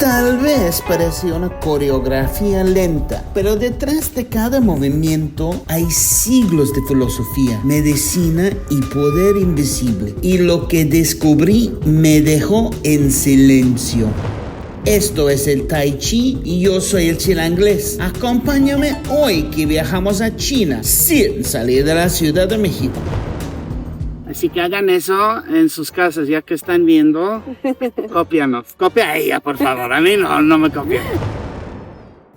Tal vez parece una coreografía lenta, pero detrás de cada movimiento hay siglos de filosofía, medicina y poder invisible. Y lo que descubrí me dejó en silencio. Esto es el Tai Chi y yo soy el chilanglés. Acompáñame hoy que viajamos a China sin salir de la Ciudad de México. Así que hagan eso en sus casas, ya que están viendo. Cópianos. Copia a ella, por favor. A mí no me copien.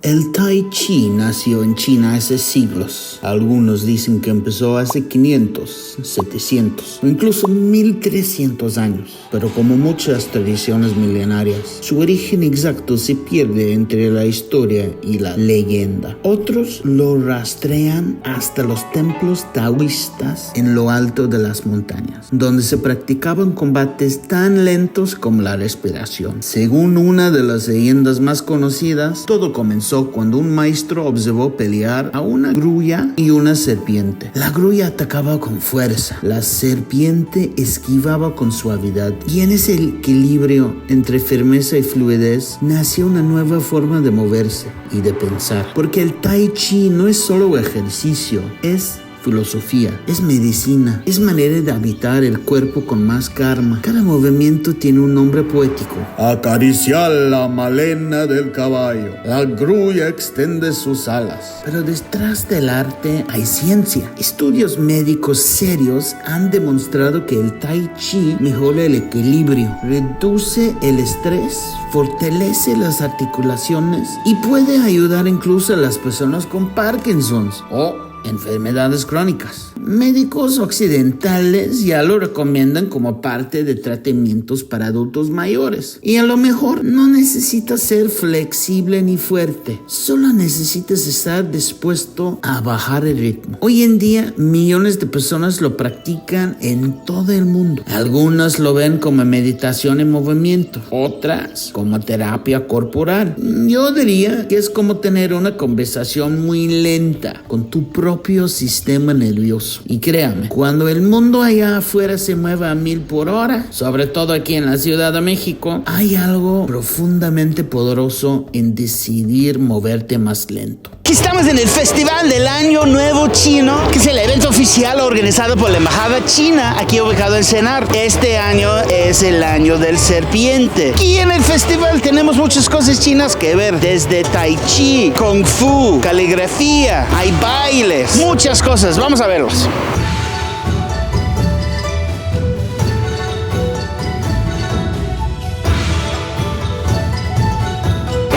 El Tai Chi nació en China hace siglos. Algunos dicen que empezó hace 500, 700 o incluso 1300 años. Pero como muchas tradiciones milenarias, su origen exacto se pierde entre la historia y la leyenda. Otros lo rastrean hasta los templos taoístas en lo alto de las montañas, donde se practicaban combates tan lentos como la respiración. Según una de las leyendas más conocidas, todo comenzó cuando un maestro observó pelear a una grulla y una serpiente. La grulla atacaba con fuerza, la serpiente esquivaba con suavidad, y en ese equilibrio entre firmeza y fluidez nació una nueva forma de moverse y de pensar. Porque el Tai Chi no es solo ejercicio, es filosofía, es medicina, es manera de habitar el cuerpo con más karma. Cada movimiento tiene un nombre poético. Acariciar la melena del caballo, la grulla extiende sus alas. Pero detrás del arte hay ciencia. Estudios médicos serios han demostrado que el Tai Chi mejora el equilibrio, reduce el estrés, fortalece las articulaciones y puede ayudar incluso a las personas con Parkinson o enfermedades crónicas. Médicos occidentales ya lo recomiendan como parte de tratamientos para adultos mayores. Y a lo mejor no necesitas ser flexible ni fuerte, solo necesitas estar dispuesto a bajar el ritmo. Hoy en día, millones de personas lo practican en todo el mundo. Algunas lo ven como meditación en movimiento, otras como terapia corporal. Yo diría que es como tener una conversación muy lenta con tu propio sistema nervioso. Y créame, cuando el mundo allá afuera se mueve a 1000 por hora, sobre todo aquí en la Ciudad de México, hay algo profundamente poderoso en decidir moverte más lento. Aquí estamos en el Festival del Año Nuevo Chino, que es el evento oficial organizado por la Embajada China, aquí ubicado en CENAR. Este año es el año del serpiente. Aquí en el festival tenemos muchas cosas chinas que ver, desde Tai Chi, Kung Fu, caligrafía, hay bailes, muchas cosas. Vamos a verlos.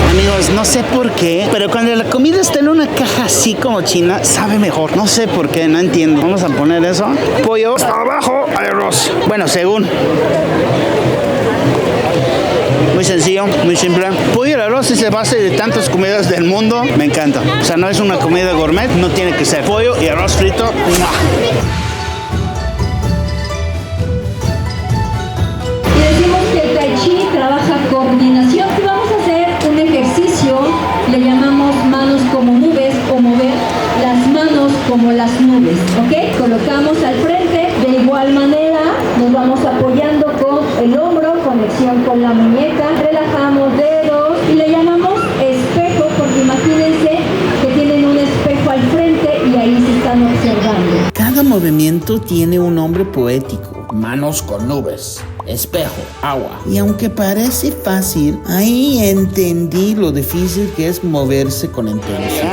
Amigos, no sé por qué, pero cuando la comida está en una caja así como china, sabe mejor. No sé por qué, no entiendo. Vamos a poner eso. Pollo hasta abajo, arroz. Bueno, según. Muy sencillo, muy simple. Pollo y arroz es la base de tantas comidas del mundo. Me encanta. O sea, no es una comida gourmet, no tiene que ser. Pollo y arroz frito. Y decimos que el Tai Chi trabaja coordinación. Vamos a hacer un ejercicio, le llamamos manos como nubes o mover las manos como las nubes, ¿ok? Colocamos al frente, de igual manera nos vamos apoyando con el hombro, conexión con la muñeca, relajamos dedos y le llamamos espejo porque imagínense que tienen un espejo al frente y ahí se están observando. Cada movimiento tiene un nombre poético, manos con nubes, espejo, agua. Y aunque parece fácil, ahí entendí lo difícil que es moverse con intención.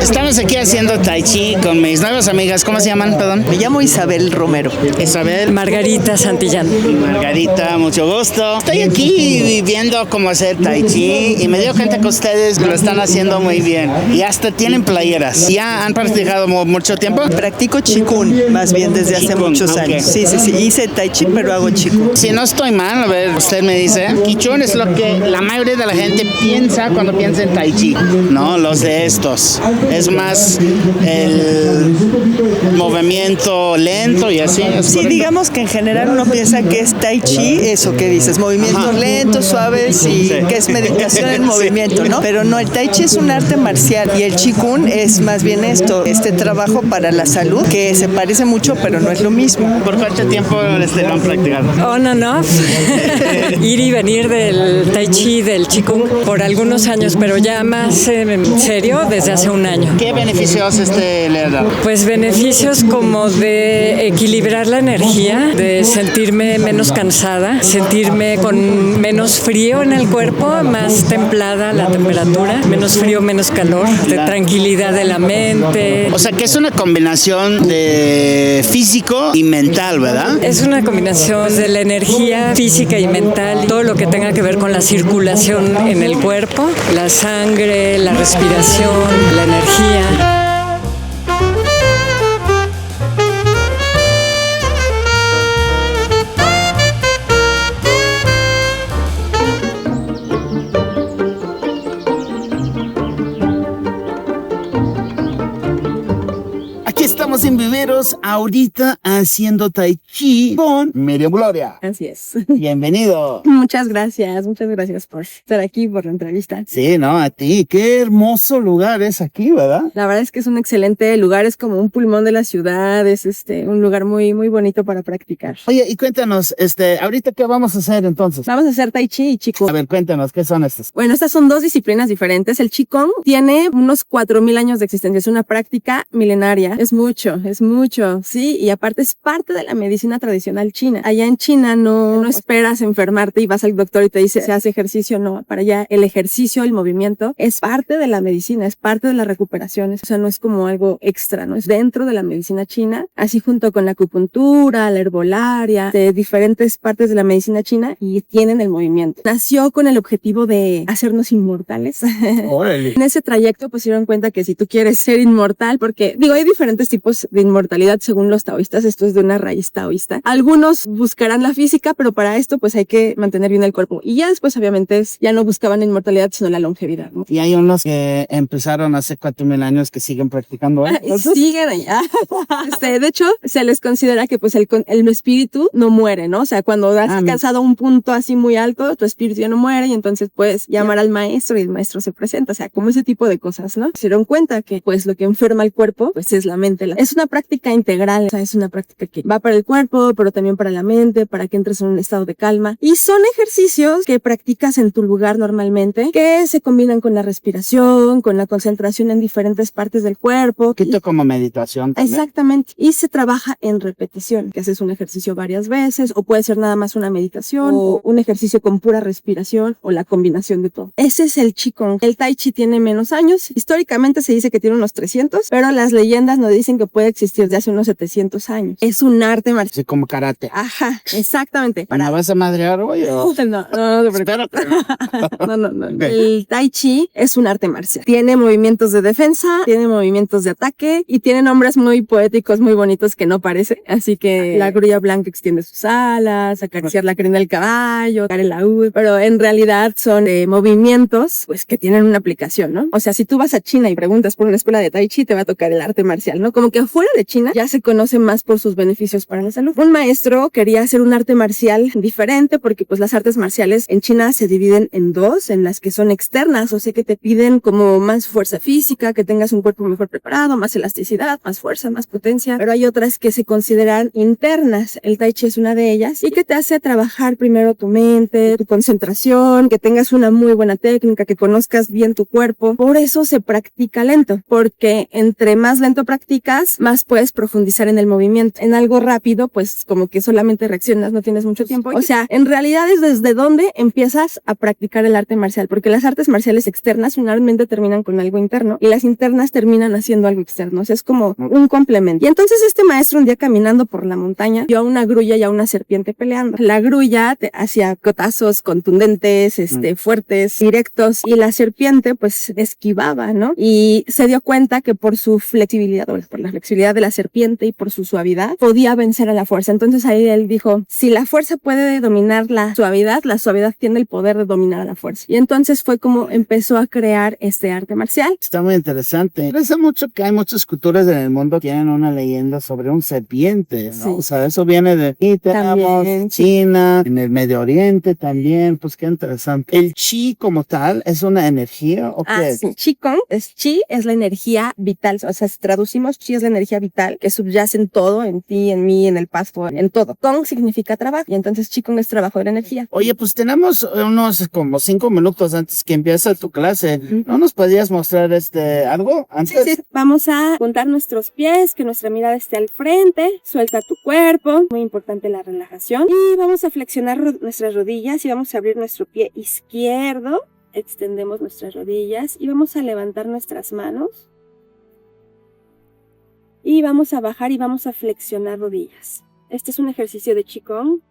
Estamos aquí haciendo Tai Chi con mis nuevas amigas. ¿Cómo se llaman? Perdón. Me llamo Isabel Romero. Isabel. Margarita Santillán. Margarita, mucho gusto. Estoy aquí viendo cómo hacer Tai Chi y me dio cuenta que ustedes lo están haciendo muy bien. Y hasta tienen playeras. ¿Ya han practicado mucho tiempo? Practico Qigong, más bien desde hace muchos años. Sí. Hice Tai Chi, pero hago Qigong. Si no estoy mal, a ver, usted me dice, Qigong es lo que la mayoría de la gente piensa cuando piensa en Tai Chi. No, los de estos. Es más el movimiento lento y así. Sí, digamos que en general uno piensa que es Tai Chi, eso que dices, movimientos lentos, suaves y que es meditación en movimiento, ¿no? Pero no, el Tai Chi es un arte marcial y el Qigong es más bien esto, este trabajo para la salud, que se parece mucho, pero no es lo mismo. ¿Por cuánto tiempo lo han practicado? On and off, ir y venir del Tai Chi, del Qigong por algunos años, pero ya más en serio desde hace un año. ¿Qué beneficios le da? Pues beneficios como de equilibrar la energía, de sentirme menos cansada, sentirme con menos frío en el cuerpo, más templada la temperatura, menos frío, menos calor, de tranquilidad de la mente. O sea que es una combinación de físico y mental, ¿verdad? Es una combinación de la energía física y mental, todo lo que tenga que ver con la circulación en el cuerpo, la sangre, la respiración, la energía. Estamos en Viveros ahorita haciendo Tai Chi con Miriam Gloria. Así es. Bienvenido. Muchas gracias por estar aquí, por la entrevista. Sí, no, a ti. Qué hermoso lugar es aquí, ¿verdad? La verdad es que es un excelente lugar, es como un pulmón de la ciudad, es un lugar muy, muy bonito para practicar. Oye, y cuéntanos, ahorita qué vamos a hacer entonces. Vamos a hacer Tai Chi y Qigong. A ver, cuéntanos, ¿qué son estas? Bueno, estas son dos disciplinas diferentes. El Qigong tiene unos 4,000 años de existencia, es una práctica milenaria, es mucho, sí, y aparte es parte de la medicina tradicional china. Allá en China no esperas enfermarte y vas al doctor y te dice, se hace ejercicio, no, para allá el ejercicio, el movimiento es parte de la medicina, es parte de las recuperaciones, o sea, no es como algo extra, no es dentro de la medicina china, así junto con la acupuntura, la herbolaria, de diferentes partes de la medicina china y tienen el movimiento. Nació con el objetivo de hacernos inmortales. En ese trayecto pues se dieron cuenta que si tú quieres ser inmortal, porque digo, hay diferentes tipos de inmortalidad según los taoístas, esto es de una raíz taoísta. Algunos buscarán la física, pero para esto pues hay que mantener bien el cuerpo. Y ya después obviamente ya no buscaban la inmortalidad, sino la longevidad, ¿no? Y hay unos que empezaron hace 4,000 años que siguen practicando, ¿eh? Siguen allá. De hecho, se les considera que pues el espíritu no muere, ¿no? O sea, cuando has alcanzado un punto así muy alto, tu espíritu ya no muere y entonces puedes llamar al maestro y el maestro se presenta. O sea, como ese tipo de cosas, ¿no? Se dieron cuenta que pues lo que enferma el cuerpo pues es la mente. Es una práctica integral, o sea, es una práctica que va para el cuerpo, pero también para la mente, para que entres en un estado de calma. Y son ejercicios que practicas en tu lugar normalmente, que se combinan con la respiración, con la concentración en diferentes partes del cuerpo. Poquito como meditación también. Exactamente. Y se trabaja en repetición, que haces un ejercicio varias veces, o puede ser nada más una meditación, o un ejercicio con pura respiración, o la combinación de todo. Ese es el Qigong. El Tai Chi tiene menos años. Históricamente se dice que tiene unos 300, pero las leyendas nos dicen que puede existir de hace unos 700 años. Es un arte marcial. Sí, como karate. Ajá, exactamente. ¿Me vas a madrear hoy? No. Espérate. No. Okay. El Tai Chi es un arte marcial. Tiene movimientos de defensa, tiene movimientos de ataque y tiene nombres muy poéticos, muy bonitos que no parece. Así que la grulla blanca extiende sus alas, acariciar la crina del caballo, tocar el laúd, pero en realidad son movimientos pues que tienen una aplicación, ¿no? O sea, si tú vas a China y preguntas por una escuela de Tai Chi, te va a tocar el arte marcial, ¿no? Como que fuera de China ya se conoce más por sus beneficios para la salud. Un maestro quería hacer un arte marcial diferente porque pues las artes marciales en China se dividen en dos, en las que son externas, o sea que te piden como más fuerza física, que tengas un cuerpo mejor preparado, más elasticidad, más fuerza, más potencia, pero hay otras que se consideran internas. El Tai Chi es una de ellas y que te hace trabajar primero tu mente, tu concentración, que tengas una muy buena técnica, que conozcas bien tu cuerpo. Por eso se practica lento, porque entre más lento practicas, más puedes profundizar en el movimiento. En algo rápido, pues como que solamente reaccionas, no tienes mucho tiempo. O sea, en realidad es desde donde empiezas a practicar el arte marcial, porque las artes marciales externas finalmente terminan con algo interno y las internas terminan haciendo algo externo. O sea, es como un complemento. Y entonces este maestro un día caminando por la montaña vio a una grulla y a una serpiente peleando. La grulla hacía cotazos contundentes, fuertes, directos, y la serpiente pues esquivaba, ¿no? Y se dio cuenta que por su flexibilidad, o por la flexibilidad de la serpiente y por su suavidad, podía vencer a la fuerza. Entonces ahí él dijo, si la fuerza puede dominar la suavidad tiene el poder de dominar a la fuerza. Y entonces fue como empezó a crear este arte marcial. Está muy interesante. Me parece mucho que hay muchas culturas en el mundo que tienen una leyenda sobre un serpiente, ¿no? Sí. O sea, eso viene de China, en el Medio Oriente también, pues qué interesante. ¿El chi como tal es una energía o qué es? Sí. Qigong es chi, es la energía vital, o sea, si traducimos chi es la energía vital que subyace en todo, en ti, en mí, en el pasto, en todo. Kong significa trabajo y entonces Qigong es trabajo de la energía. Oye, pues tenemos unos como 5 minutos antes que empiece tu clase. ¿No nos podrías mostrar algo antes? Sí. Vamos a juntar nuestros pies, que nuestra mirada esté al frente, suelta tu cuerpo, muy importante la relajación. Y vamos a flexionar nuestras rodillas y vamos a abrir nuestro pie izquierdo, extendemos nuestras rodillas y vamos a levantar nuestras manos. Y vamos a bajar y vamos a flexionar rodillas. Este es un ejercicio de Qigong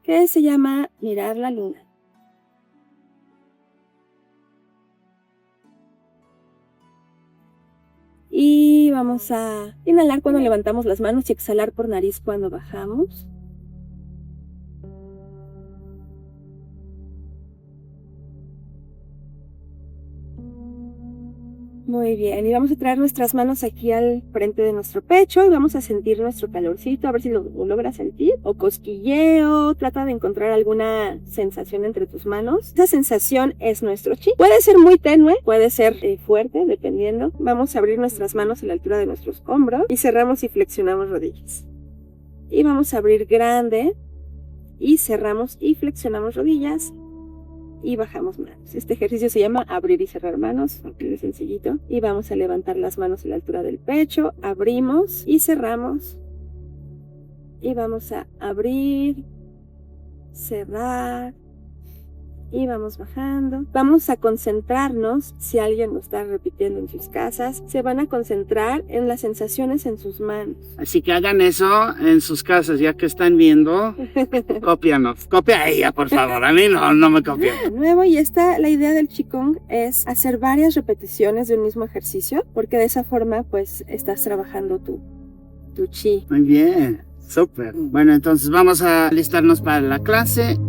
que se llama mirar la luna. Y vamos a inhalar cuando levantamos las manos y exhalar por nariz cuando bajamos. Muy bien, y vamos a traer nuestras manos aquí al frente de nuestro pecho y vamos a sentir nuestro calorcito, a ver si lo logras sentir, o cosquilleo, trata de encontrar alguna sensación entre tus manos. Esa sensación es nuestro chi. Puede ser muy tenue, puede ser fuerte, dependiendo. Vamos a abrir nuestras manos a la altura de nuestros hombros y cerramos y flexionamos rodillas. Y vamos a abrir grande y cerramos y flexionamos rodillas. Y bajamos manos. Este ejercicio se llama abrir y cerrar manos, aunque es sencillito. Y vamos a levantar las manos a la altura del pecho, abrimos y cerramos. Y vamos a abrir, cerrar. Y vamos bajando. Vamos a concentrarnos, si alguien lo está repitiendo en sus casas, se van a concentrar en las sensaciones en sus manos. Así que hagan eso en sus casas, ya que están viendo. Cópianos. Copia a ella, por favor. A mí no me copien. De nuevo, y la idea del Qigong es hacer varias repeticiones de un mismo ejercicio, porque de esa forma, pues, estás trabajando tu chi. Muy bien. Súper. Bueno, entonces vamos a alistarnos para la clase.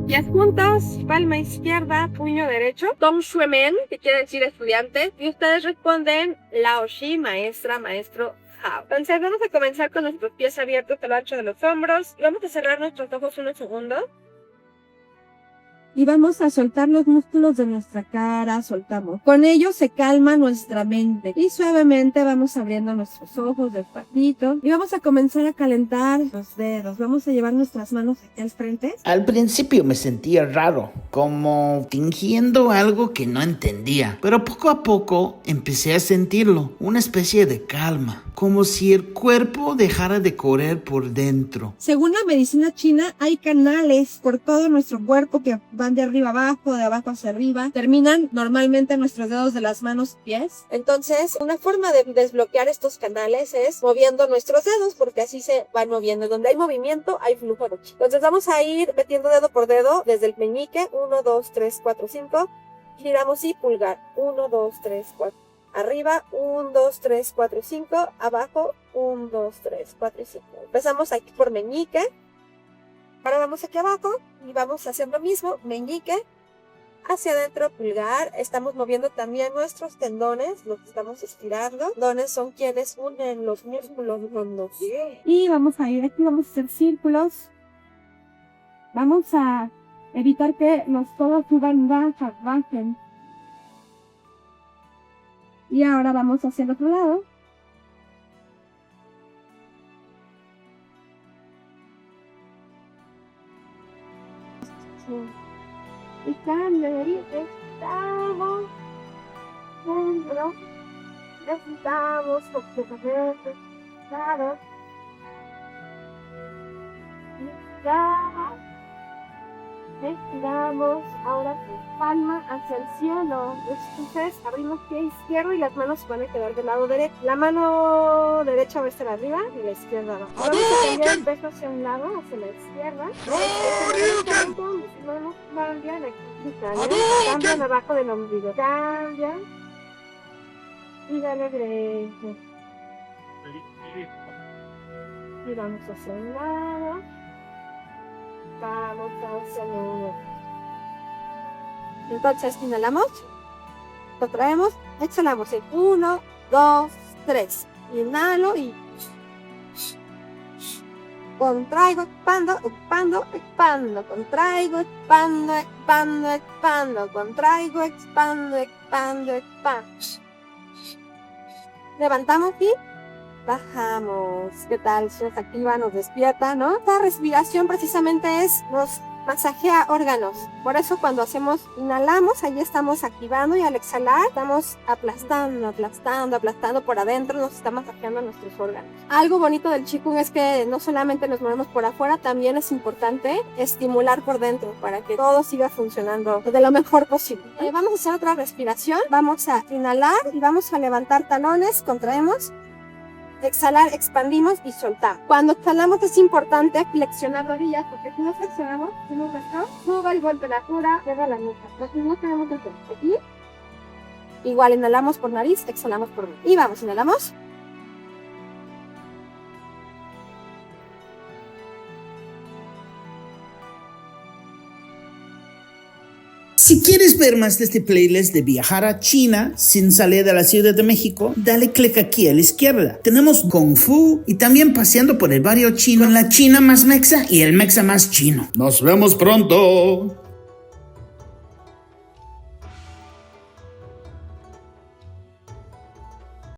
10 puntos, palma izquierda, puño derecho, Tong Shui Men, que quiere decir estudiante, y ustedes responden Lao Shi, maestra, maestro, Hao. Entonces vamos a comenzar con nuestros pies abiertos a lo ancho de los hombros, y vamos a cerrar nuestros ojos unos segundos. Y vamos a soltar los músculos de nuestra cara, soltamos. Con ello se calma nuestra mente. Y suavemente vamos abriendo nuestros ojos despacito. Y vamos a comenzar a calentar los dedos. Vamos a llevar nuestras manos aquí al frente. Al principio me sentía raro, como fingiendo algo que no entendía. Pero poco a poco empecé a sentirlo, una especie de calma, como si el cuerpo dejara de correr por dentro. Según la medicina china, hay canales por todo nuestro cuerpo que van de arriba abajo, de abajo hacia arriba, terminan normalmente en nuestros dedos de las manos y pies. Entonces, una forma de desbloquear estos canales es moviendo nuestros dedos, porque así se van moviendo. Donde hay movimiento, hay flujo de chi. Entonces vamos a ir metiendo dedo por dedo desde el meñique, 1, 2, 3, 4, 5, giramos y pulgar, 1, 2, 3, 4. Arriba, 1, 2, 3, 4, 5, abajo, 1, 2, 3, 4 y 5. Empezamos aquí por meñique. Ahora vamos aquí abajo y vamos a hacer lo mismo, meñique, hacia adentro, pulgar. Estamos moviendo también nuestros tendones, los estamos estirando. Tendones son quienes unen los músculos rondos. Y vamos a ir aquí, vamos a hacer círculos. Vamos a evitar que los codos suban, bajen. Y ahora vamos hacia el otro lado. Y cambio, necesitamos completamente nada. Estiramos, ahora palma hacia el cielo. Entonces abrimos pie izquierdo y las manos se van a quedar del lado derecho. La mano derecha va a estar arriba y la izquierda abajo. Ahora vamos a cambiar el peso hacia un lado, hacia la izquierda. Mis manos cambian aquí, cambian abajo del ombligo. Cambian y dale derecho. Y vamos hacia un lado. Vamos hacia el otro. Entonces inhalamos, lo traemos, exhalamos en 1, 2, 3. Inhalo y contraigo, expando, expando, expando, contraigo, expando, expando, expando, contraigo, expando, expando, expando. Levantamos y bajamos. ¿Qué tal? Se nos activa, nos despierta, ¿no? Esta respiración precisamente nos masajea órganos. Por eso cuando inhalamos, ahí estamos activando, y al exhalar estamos aplastando, aplastando, aplastando por adentro, nos está masajeando nuestros órganos. Algo bonito del Qigong es que no solamente nos movemos por afuera, también es importante estimular por dentro para que todo siga funcionando de lo mejor posible. Vamos a hacer otra respiración. Vamos a inhalar y vamos a levantar talones, contraemos. Exhalar, expandimos y soltamos. Cuando exhalamos es importante flexionar rodillas, porque si no flexionamos, sube el golpe de la altura, cierra la nuca. Entonces no queremos hacer aquí. Igual inhalamos por nariz, exhalamos por nariz. Y vamos, inhalamos. Si quieres ver más de este playlist de viajar a China sin salir de la Ciudad de México, dale clic aquí a la izquierda. Tenemos Kung Fu y también paseando por el barrio chino, la China más mexa y el mexa más chino. ¡Nos vemos pronto!